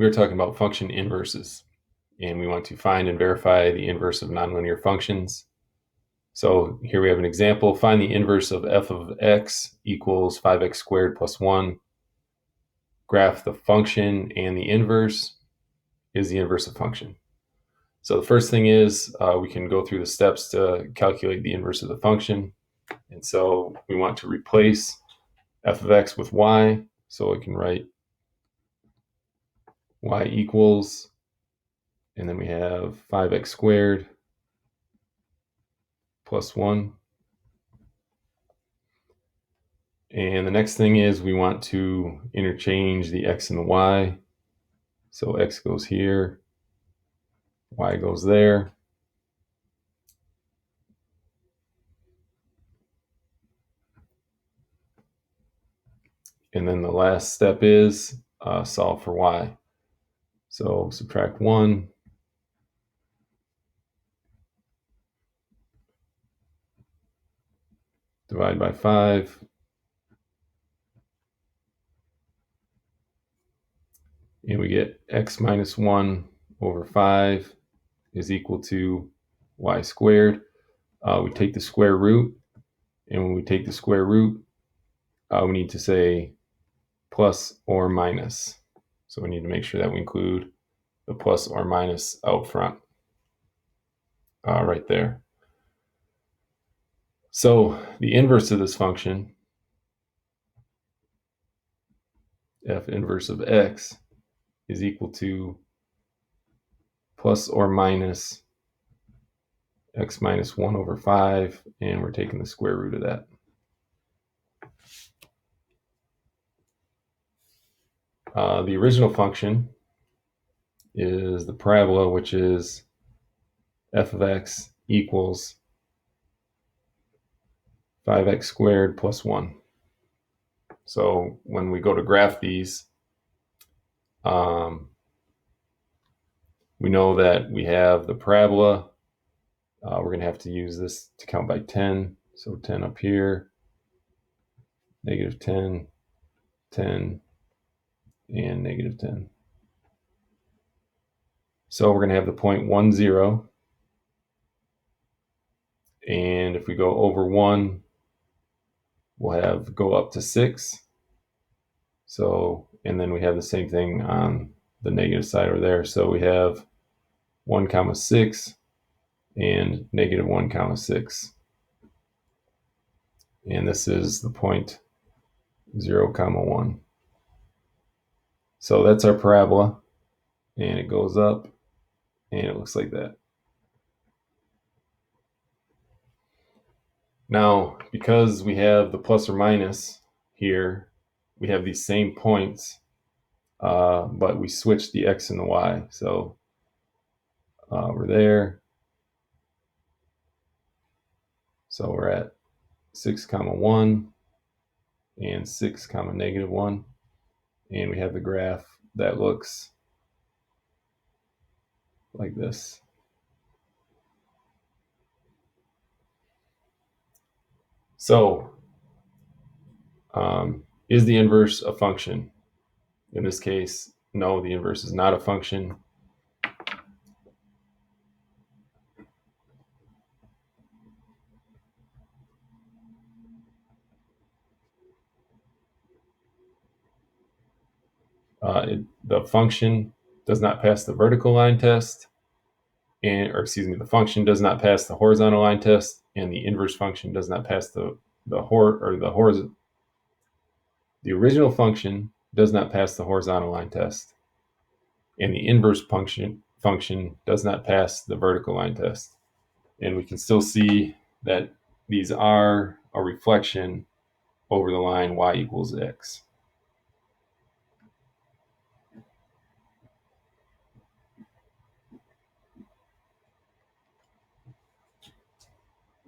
we are talking about function inverses, and we want to find and verify the inverse of nonlinear functions. So here we have an example. Find the inverse of f of x equals 5x squared plus 1. Graph the function, and the inverse is the inverse of function. So the first thing is we can go through the steps to calculate the inverse of the function. And so we want to replace f of x with y. So we can write y equals, and then we have 5x squared plus 1. And the next thing is we want to interchange the x and the y. So x goes here, y goes there. And then the last step is solve for y. So subtract 1. Divide by 5. And we get x minus 1 over 5 is equal to y squared. We take the square root, and when we take the square root, we need to say plus or minus. So we need to make sure that we include the plus or minus out front right there. So the inverse of this function, f inverse of x, is equal to plus or minus x minus 1 over 5, and we're taking the square root of that. The original function is the parabola, which is f of x equals 5x squared plus 1. So when we go to graph these, we know that we have the parabola. We're going to have to use this to count by 10. So 10 up here, negative 10, 10, and negative 10. So we're going to have the point 1, 0. And if we go over 1, we'll have go up to 6. So, and then we have the same thing on the negative side over there. So we have 1 comma 6 and negative 1 comma 6. And this is the point 0 comma 1. So that's our parabola, and it goes up, and it looks like that. Now, because we have the plus or minus here, we have these same points, but we switched the x and the y. So we're there. So we're at 6 comma 1 and 6 comma negative 1. And we have the graph that looks like this. So is the inverse a function? In this case, no, the inverse is not a function. The function does not pass the vertical line test, the function does not pass the horizontal line test, and the inverse function does not pass the horizontal. The original function does not pass the horizontal line test, and the inverse function does not pass the vertical line test. And we can still see that these are a reflection over the line y equals x.